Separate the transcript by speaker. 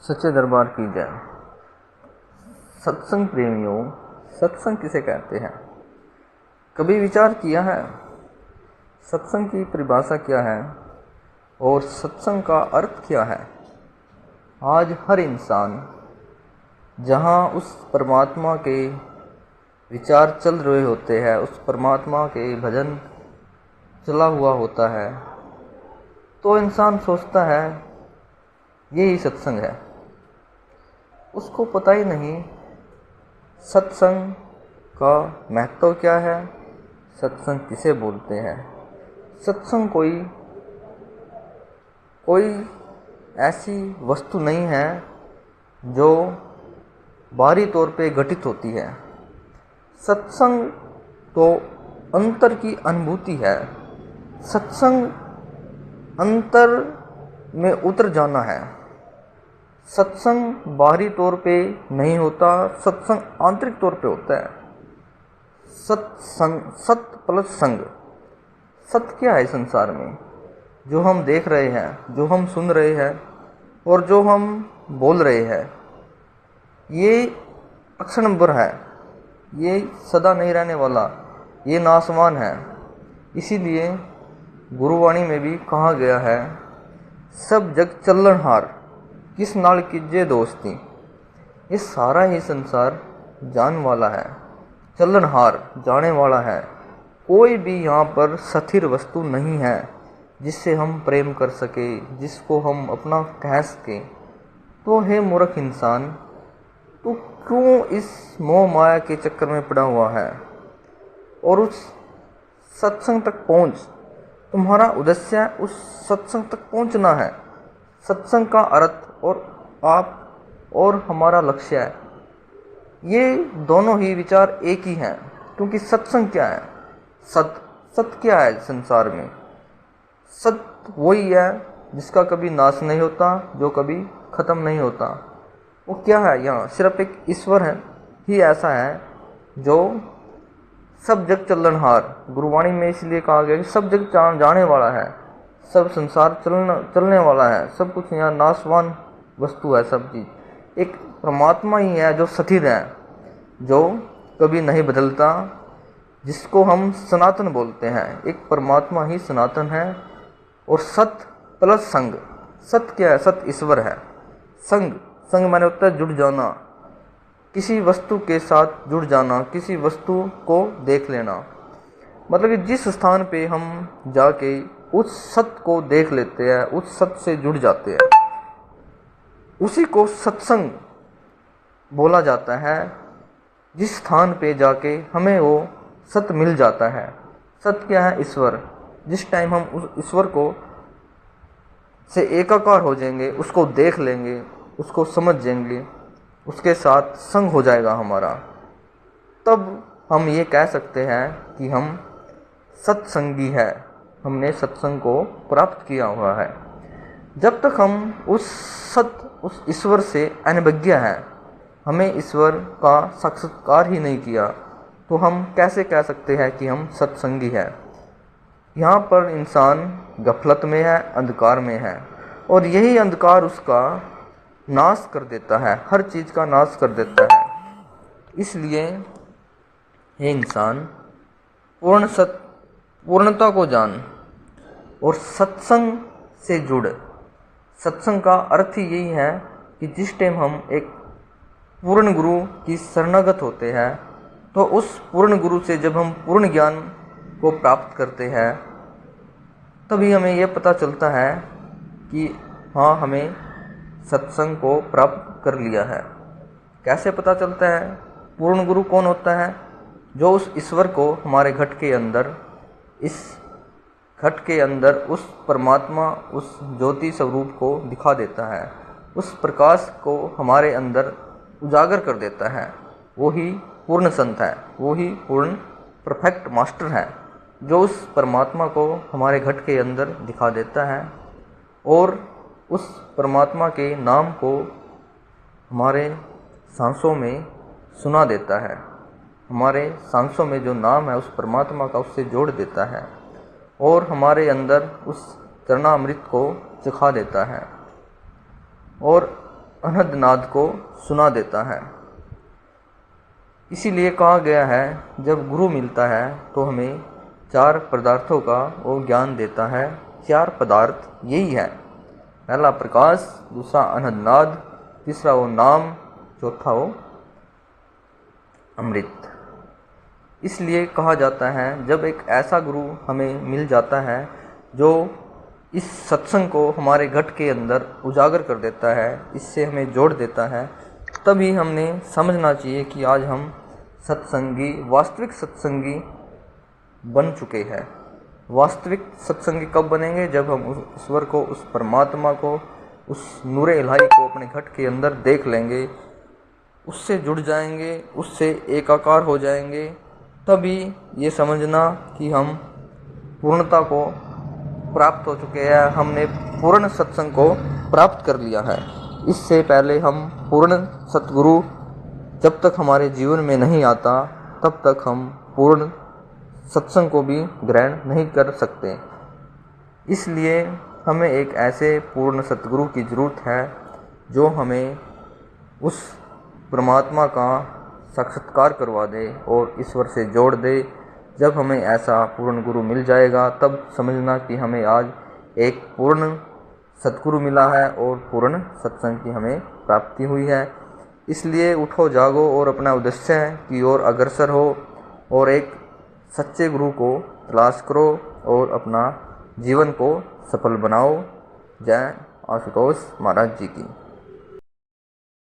Speaker 1: सच्चे दरबार की जय। सत्संग प्रेमियों, सत्संग किसे कहते हैं? कभी विचार किया है सत्संग की परिभाषा क्या है और सत्संग का अर्थ क्या है? आज हर इंसान जहाँ उस परमात्मा के विचार चल रहे होते हैं, उस परमात्मा के भजन चला हुआ होता है, तो इंसान सोचता है यही सत्संग है। उसको पता ही नहीं सत्संग का महत्व क्या है, सत्संग किसे बोलते हैं। सत्संग कोई ऐसी वस्तु नहीं है जो बाहरी तौर पे घटित होती है। सत्संग तो अंतर की अनुभूति है। सत्संग अंतर में उतर जाना है। सत्संग बाहरी तौर पे नहीं होता, सत्संग आंतरिक तौर पे होता है। सत्संग, सत प्लस संग। सत्य क्या है संसार में? जो हम देख रहे हैं, जो हम सुन रहे हैं और जो हम बोल रहे हैं, ये अक्षणभर है, ये सदा नहीं रहने वाला, ये नासवान है। इसीलिए गुरुवाणी में भी कहा गया है, सब जग चलनहार किस नाल कीजे दोस्ती। ये सारा ही संसार जान वाला है, चलनहार जाने वाला है। कोई भी यहाँ पर स्थिर वस्तु नहीं है जिससे हम प्रेम कर सके, जिसको हम अपना कह सके। तो हे मूर्ख इंसान, तू क्यों इस मोह माया के चक्कर में पड़ा हुआ है? और उस सत्संग तक पहुँच। तुम्हारा उद्देश्य उस सत्संग तक पहुँचना है। सत्संग का अर्थ और आप और हमारा लक्ष्य है, ये दोनों ही विचार एक ही हैं। क्योंकि सत्संग क्या है? सत्य क्या है संसार में? सत्य वही है जिसका कभी नाश नहीं होता, जो कभी खत्म नहीं होता। वो क्या है? यहाँ सिर्फ एक ईश्वर है ही ऐसा है जो सब जग चलनहार। गुरुवाणी में इसलिए कहा गया कि सब जग जाने वाला है, सब संसार चलने वाला है, सब कुछ यहाँ नाशवान वस्तु है। सब चीज़ एक परमात्मा ही है जो स्थिर है, जो कभी नहीं बदलता, जिसको हम सनातन बोलते हैं। एक परमात्मा ही सनातन है। और सत्य प्लस संग। सत्य क्या है? सत्य ईश्वर है। संग माने होता है जुड़ जाना, किसी वस्तु के साथ जुड़ जाना, किसी वस्तु को देख लेना। मतलब कि जिस स्थान पे हम जाके उस सत्य को देख लेते हैं, उस सत्य से जुड़ जाते हैं, उसी को सत्संग बोला जाता है। जिस स्थान पे जाके हमें वो सत्य मिल जाता है। सत्य क्या है? ईश्वर। जिस टाइम हम उस ईश्वर को से एकाकार हो जाएंगे, उसको देख लेंगे, उसको समझ जाएंगे, उसके साथ संग हो जाएगा हमारा, तब हम ये कह सकते हैं कि हम सत्संगी है, हमने सत्संग को प्राप्त किया हुआ है। जब तक हम उस ईश्वर से अनभिज्ञ हैं, हमें ईश्वर का साक्षात्कार ही नहीं किया, तो हम कैसे कह सकते हैं कि हम सत्संगी हैं? यहाँ पर इंसान गफलत में है, अंधकार में है, और यही अंधकार उसका नाश कर देता है, हर चीज़ का नाश कर देता है। इसलिए हे इंसान, पूर्णता को जान और सत्संग से जुड़। सत्संग का अर्थ ही यही है कि जिस टाइम हम एक पूर्ण गुरु की शरणागत होते हैं, तो उस पूर्ण गुरु से जब हम पूर्ण ज्ञान को प्राप्त करते हैं, तभी हमें यह पता चलता है कि हाँ, हमें सत्संग को प्राप्त कर लिया है। कैसे पता चलता है? पूर्ण गुरु कौन होता है? जो उस ईश्वर को हमारे घट के अंदर, इस घट के अंदर उस परमात्मा, उस ज्योति स्वरूप को दिखा देता है, उस प्रकाश को हमारे अंदर उजागर कर देता है। वो ही पूर्ण संत है, वो ही पूर्ण परफेक्ट मास्टर है, जो उस परमात्मा को हमारे घट के अंदर दिखा देता है और उस परमात्मा के नाम को हमारे सांसों में सुना देता है। हमारे सांसों में जो नाम है उस परमात्मा का, उससे जोड़ देता है और हमारे अंदर उस चरणामृत को चखा देता है। और अनहद नाद को सुना देता है। इसीलिए कहा गया है जब गुरु मिलता है तो हमें 4 पदार्थों का वो ज्ञान देता है। 4 पदार्थ यही है, पहला प्रकाश, दूसरा अनहद नाद, तीसरा वो नाम, चौथा वो अमृत। इसलिए कहा जाता है जब एक ऐसा गुरु हमें मिल जाता है जो इस सत्संग को हमारे घट के अंदर उजागर कर देता है, इससे हमें जोड़ देता है, तभी हमने समझना चाहिए कि आज हम सत्संगी, वास्तविक सत्संगी बन चुके हैं। वास्तविक सत्संगी कब बनेंगे? जब हम उस ईश्वर को, उस परमात्मा को, उस नूरे इलाही को अपने घट के अंदर देख लेंगे, उससे जुड़ जाएंगे, उससे एकाकार हो जाएंगे। तभी ये समझना कि हम पूर्णता को प्राप्त हो चुके हैं, हमने पूर्ण सत्संग को प्राप्त कर लिया है। इससे पहले हम पूर्ण सतगुरु जब तक हमारे जीवन में नहीं आता तब तक हम पूर्ण सत्संग को भी ग्रहण नहीं कर सकते। इसलिए हमें एक ऐसे पूर्ण सतगुरु की ज़रूरत है जो हमें उस परमात्मा का साक्षात्कार करवा दे और ईश्वर से जोड़ दे। जब हमें ऐसा पूर्ण गुरु मिल जाएगा तब समझना कि हमें आज एक पूर्ण सतगुरु मिला है और पूर्ण सत्संग की हमें प्राप्ति हुई है। इसलिए उठो जागो और अपना उद्देश्य की ओर अग्रसर हो और एक सच्चे गुरु को तलाश करो और अपना जीवन को सफल बनाओ। जय आशुतोष महाराज जी की।